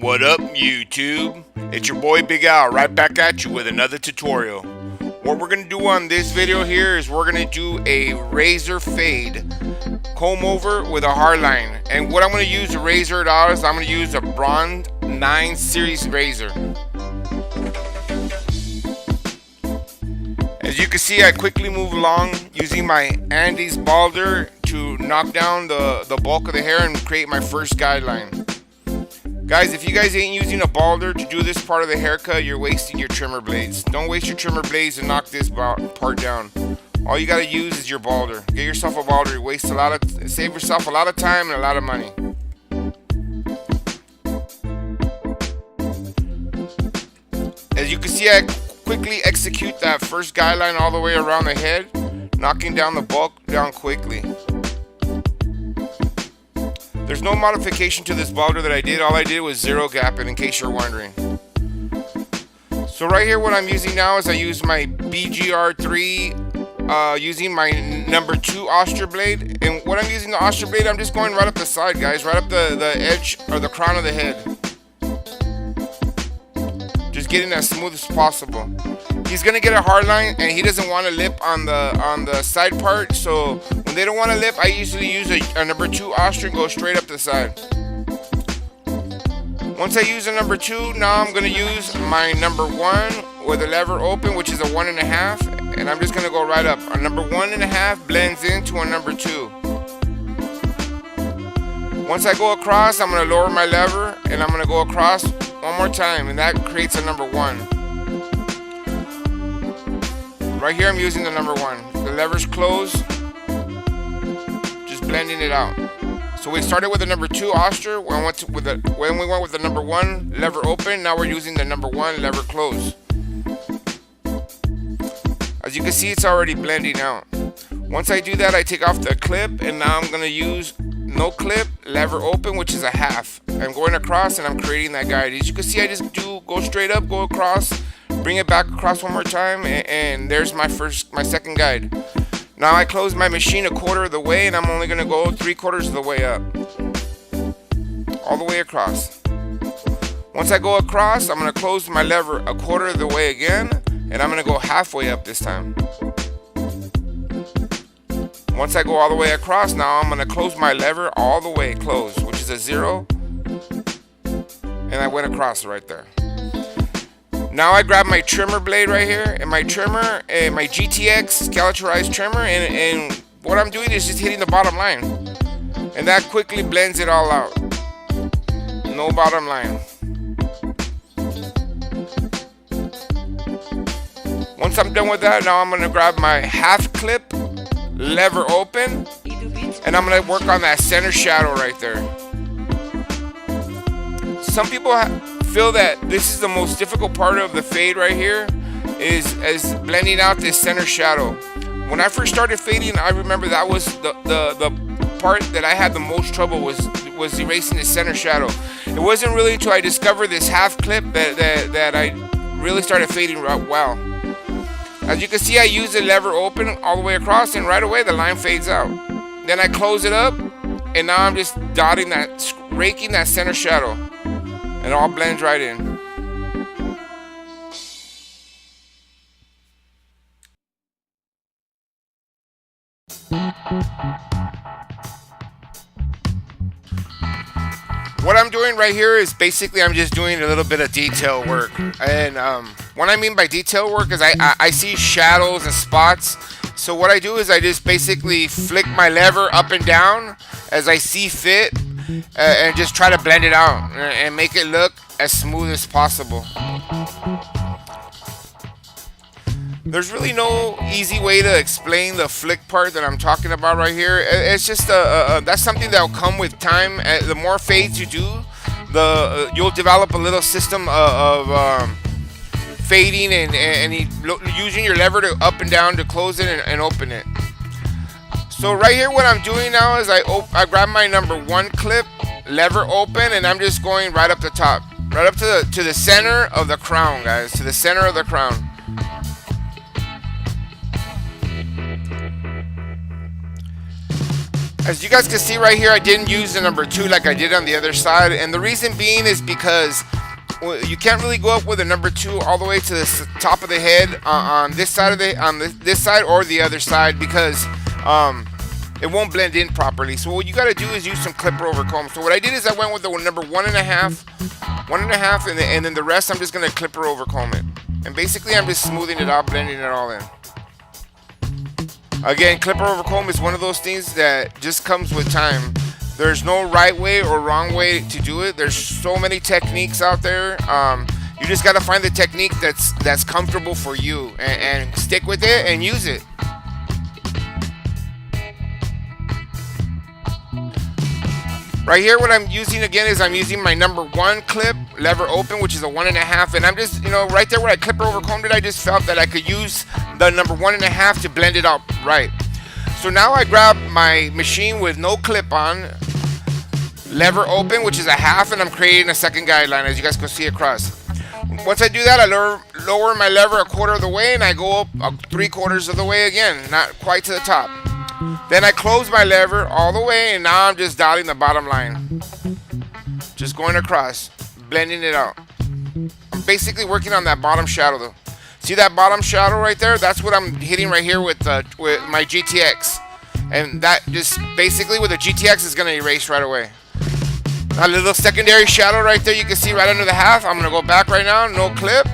What up, YouTube? It's your boy Big Al right back at you with another tutorial. What we're gonna do on this video here is we're gonna do a razor fade comb over with a hardline. And what I'm gonna use to razor it out is I'm gonna use a Braum 9 series razor. As you can see, I quickly move along using my andis balder to knock down the bulk of the hair and create my first guideline. Guys, if you guys ain't using a balder to do this part of the haircut, you're wasting your trimmer blades. Don't waste your trimmer blades to knock this part down. All you gotta use is your balder. Get yourself a balder. Save yourself a lot of time and a lot of money. As you can see, I quickly execute that first guideline all the way around the head, knocking down the bulk down quickly. There's no modification to this balder that I did. All I did was zero gap it, in case you're wondering. So right here, what I'm using now is I use my BGR3 using my number 2 Oster blade. And what I'm using the Oster blade, I'm just going right up the side, guys, right up the edge or the crown of the head. Just getting as smooth as possible. He's gonna get a hard line and he doesn't want to lip on the side part, so when they don't want to lip, I usually use a number 2 Oster and go straight up the side. Once I use a number 2, now I'm gonna use my number 1 with the lever open, which is a 1.5, and I'm just gonna go right up. A number 1.5 blends into a number 2. Once I go across, I'm gonna lower my lever and I'm gonna go across one more time, and that creates a number 1. Right here I'm using the number 1. The lever's closed, just blending it out. So we started with the number 2 Oster, when we went with the number 1 lever open, now we're using the number 1 lever close. As you can see, it's already blending out. Once I do that, I take off the clip, and now I'm gonna use no clip, lever open, which is a half. I'm going across and I'm creating that guide. As you can see, I just go straight up, go across, bring it back across one more time, and there's my second guide. Now I close my machine a quarter of the way, and I'm only gonna go 3/4 of the way up, all the way across. Once I go across, I'm gonna close my lever a quarter of the way again, and I'm gonna go halfway up this time. Once I go all the way across, now I'm gonna close my lever all the way closed, which is a 0, and I went across right there. Now I grab my trimmer blade right here, and my trimmer, my GTX scalatorized trimmer, and what I'm doing is just hitting the bottom line, and that quickly blends it all out. No bottom line. Once I'm done with that, now I'm gonna grab my half clip, lever open, and I'm gonna work on that center shadow right there. Some people feel that this is the most difficult part of the fade right here, is blending out this center shadow. When I first started fading, I remember that was the part that I had the most trouble was erasing the center shadow. It wasn't really until I discovered this half clip that I really started fading well. As you can see, I use the lever open all the way across, and right away the line fades out. Then I close it up, and now I'm just dotting that, raking that center shadow, and it all blends right in. What I'm doing right here is basically I'm just doing a little bit of detail work, and what I mean by detail work is I see shadows and spots. So what I do is I just basically flick my lever up and down as I see fit, and just try to blend it out and make it look as smooth as possible. There's really no easy way to explain the flick part that I'm talking about right here. It's just that's something that'll come with time. The more fades you do, you'll develop a little system of fading and using your lever to up and down to close it and open it. So right here, what I'm doing now is I grab my number 1 clip, lever open, and I'm just going right up the top, right up to the center of the crown, guys, to the center of the crown. As you guys can see right here, I didn't use the number 2 like I did on the other side, and the reason being is because you can't really go up with a number 2 all the way to the top of the head on this side of this side or the other side, because it won't blend in properly. So what you got to do is use some clipper over comb. So what I did is I went with the number 1.5, and then the rest I'm just gonna clipper over comb it. And basically I'm just smoothing it out, blending it all in. Again, clipper over comb is one of those things that just comes with time. There's no right way or wrong way to do it. There's so many techniques out there. You just gotta find the technique that's comfortable for you, and stick with it and use it. Right here, what I'm using again is I'm using my number 1 clip, lever open, which is a 1.5, and I'm just, right there where I clipper over combed it, I just felt that I could use the number 1.5 to blend it out right. So now I grab my machine with no clip on, lever open, which is a 1/2, and I'm creating a second guideline, as you guys can see across. Once I do that, I lower my lever 1/4 of the way, and I go up 3/4 of the way again, not quite to the top. Then I close my lever all the way, and now I'm just dotting the bottom line. Just going across, blending it out. I'm basically working on that bottom shadow though. See that bottom shadow right there? That's what I'm hitting right here with my GTX. And that just basically with the GTX is gonna erase right away. A little secondary shadow right there you can see right under the 1/2. I'm gonna go back right now, no clip.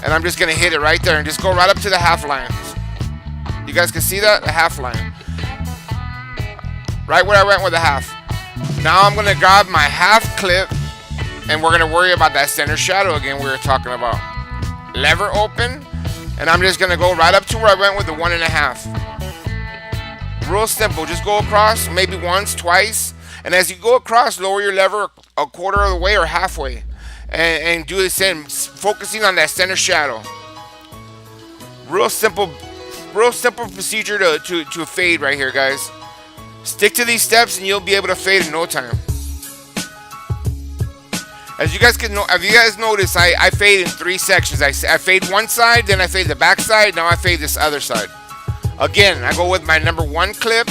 And I'm just gonna hit it right there and just go right up to the 1/2 line. You guys can see that? The 1/2 line. Right where I went with the 1/2. Now I'm going to grab my 1/2 clip, and we're going to worry about that center shadow again we were talking about. Lever open, and I'm just going to go right up to where I went with the 1.5. Real simple. Just go across maybe once, twice, and as you go across, lower your lever 1/4 of the way or halfway, and do the same, focusing on that center shadow. Real simple procedure to fade right here, guys. Stick to these steps and you'll be able to fade in no time. As you guys notice, I fade in 3 sections. I fade one side, then I fade the back side, now I fade this other side. Again, I go with my number 1 clip,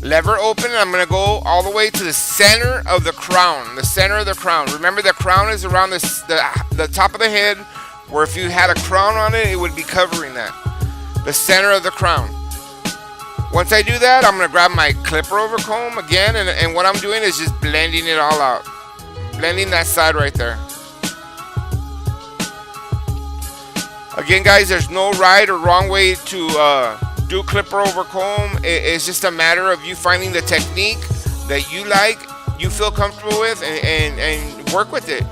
lever open, and I'm going to go all the way to the center of the crown. The center of the crown. Remember, the crown is around the top of the head, where if you had a crown on it, it would be covering that. The center of the crown. Once I do that, I'm going to grab my clipper over comb again, and what I'm doing is just blending it all out. Blending that side right there. Again, guys, there's no right or wrong way to do clipper over comb. It's just a matter of you finding the technique that you like, you feel comfortable with, and work with it.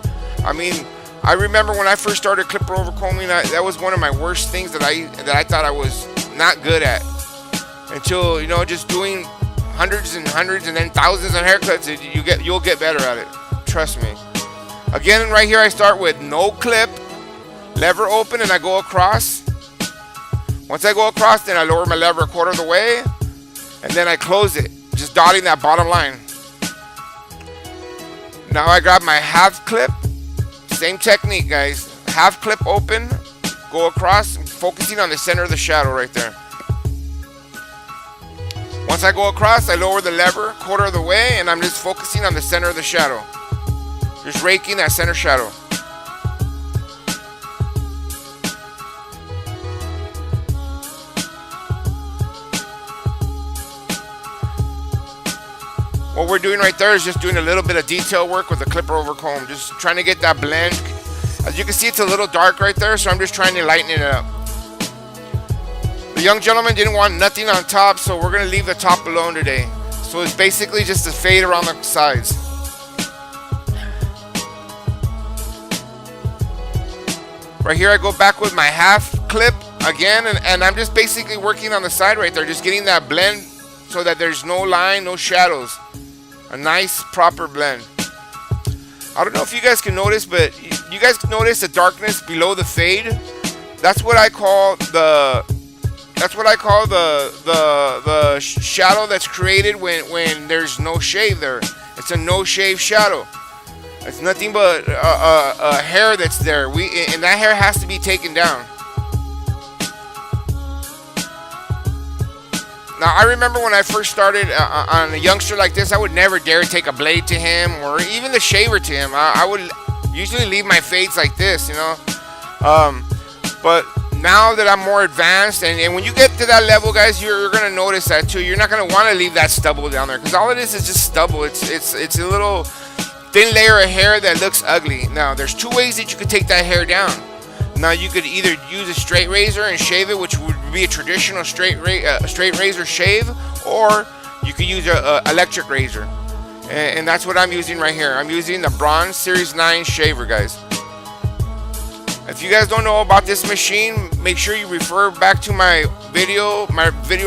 I mean, I remember when I first started clipper over combing, that was one of my worst things that I thought I was not good at. Until, just doing hundreds and then thousands of haircuts, you'll get better at it. Trust me. Again, right here I start with no clip, lever open, and I go across. Once I go across, then I lower my lever 1/4 of the way, and then I close it, just dotting that bottom line. Now I grab my 1/2 clip. Same technique, guys. 1/2 clip open, go across, focusing on the center of the shadow right there. Once I go across, I lower the lever 1/4 of the way, and I'm just focusing on the center of the shadow. Just raking that center shadow. What we're doing right there is just doing a little bit of detail work with the clipper over comb. Just trying to get that blend. As you can see, it's a little dark right there, so I'm just trying to lighten it up. The young gentleman didn't want nothing on top, so we're going to leave the top alone today. So it's basically just a fade around the sides. Right here I go back with my 1/2 clip again, and I'm just basically working on the side right there, just getting that blend so that there's no line, no shadows. A nice proper blend. I don't know if you guys can notice, but you guys notice the darkness below the fade? That's what I call the shadow that's created when there's no shave there. It's a no shave shadow. It's nothing but a hair that's there. And that hair has to be taken down. Now I remember when I first started on a youngster like this, I would never dare take a blade to him or even the shaver to him. I would usually leave my fades like this, you know. But now that I'm more advanced, and when you get to that level, guys, you're gonna notice that too. You're not gonna want to leave that stubble down there because all it is just stubble. It's a little thin layer of hair that looks ugly. Now there's two ways that you could take that hair down. Now you could either use a straight razor and shave it, which would be a traditional straight razor shave, or you could use a electric razor, and that's what I'm using right here. I'm using the Braum Series 9 shaver, guys. If you guys don't know about this machine, make sure you refer back to my video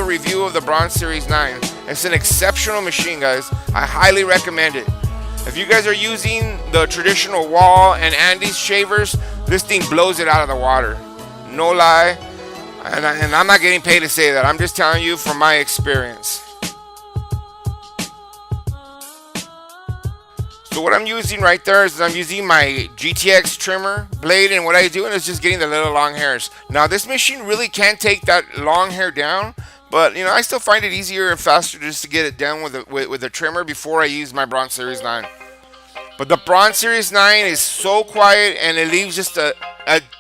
review of the Braum Series 9. It's an exceptional machine, guys. I highly recommend it. If you guys are using the traditional Walh and Andis shavers, this thing blows it out of the water. No lie. And I'm not getting paid to say that. I'm just telling you from my experience. So what I'm using right there is I'm using my GTX trimmer blade, and what I'm doing is just getting the little long hairs. Now this machine really can't take that long hair down, but you know, I still find it easier and faster just to get it done with a trimmer before I use my Braum Series 9. But the Braum Series 9 is so quiet, and it leaves just a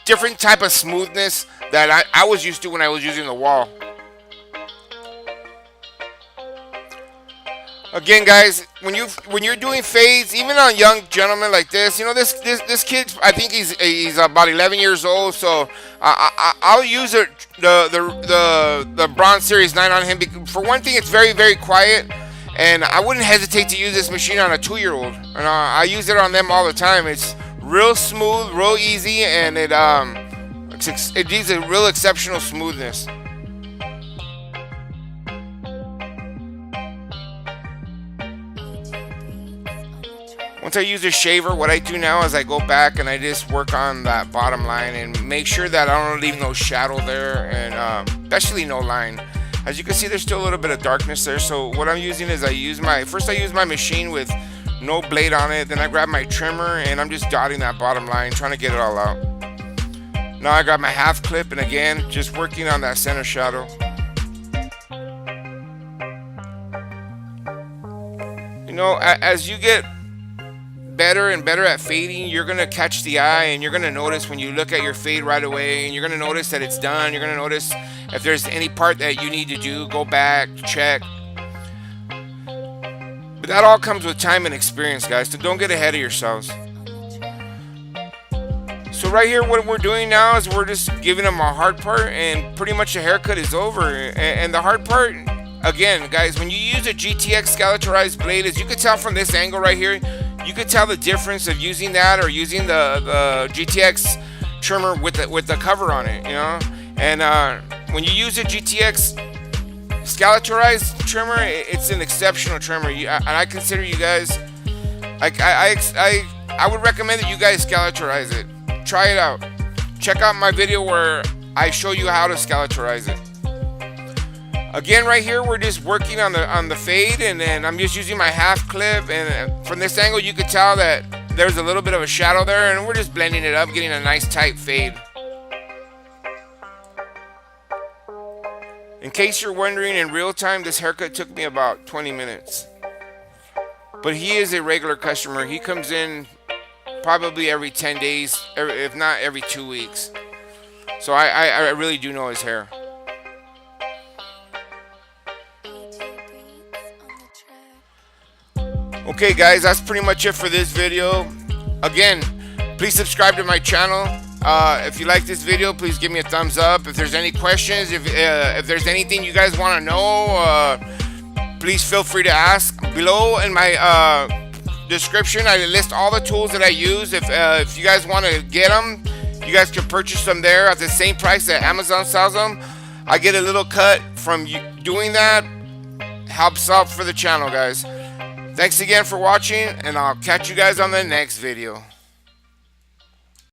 different type of smoothness that I was used to when I was using the Walh. Again, guys, when you're doing fades, even on young gentlemen like this, you know, this kid, I think he's about 11 years old, so I'll use the Braum Series 9 on him. For one thing, it's very, very quiet, and I wouldn't hesitate to use this machine on a 2-year-old. And I use it on them all the time. It's real smooth, real easy, and it gives a real exceptional smoothness. Once I use a shaver, what I do now is I go back and I just work on that bottom line and make sure that I don't leave no shadow there, and especially no line. As you can see, there's still a little bit of darkness there. So what I'm using is I use my machine with no blade on it. Then I grab my trimmer and I'm just dotting that bottom line, trying to get it all out. Now I got my half clip, and again, just working on that center shadow. You know, as you get better and better at fading, you're gonna catch the eye, and you're gonna notice when you look at your fade right away, and you're gonna notice that it's done. You're gonna notice if there's any part that you need to do, go back, check. But that all comes with time and experience, guys, so don't get ahead of yourselves. So right here, what we're doing now is we're just giving them a hard part, and pretty much the haircut is over. And the hard part, again, guys, when you use a GTX scalatorized blade, as you can tell from this angle right here, you could tell the difference of using that or using the GTX trimmer with the cover on it, you know. And when you use a GTX scalatorized trimmer, it's an exceptional trimmer. And I consider you guys, I would recommend that you guys scalatorize it. Try it out. Check out my video where I show you how to scalatorize it. Again, right here, we're just working on the fade, and then I'm just using my half clip, and from this angle, you could tell that there's a little bit of a shadow there, and we're just blending it up, getting a nice tight fade. In case you're wondering, in real time, this haircut took me about 20 minutes. But he is a regular customer. He comes in probably every 10 days, if not every 2 weeks. So I really do know his hair. Okay, guys, that's pretty much it for this video. Again, please subscribe to my channel. If you like this video, please give me a thumbs up. If there's any questions, if there's anything you guys want to know, please feel free to ask. Below in my description, I list all the tools that I use. If you guys want to get them, you guys can purchase them there at the same price that Amazon sells them. I get a little cut from you doing that. Helps out for the channel, guys. Thanks again for watching, and I'll catch you guys on the next video.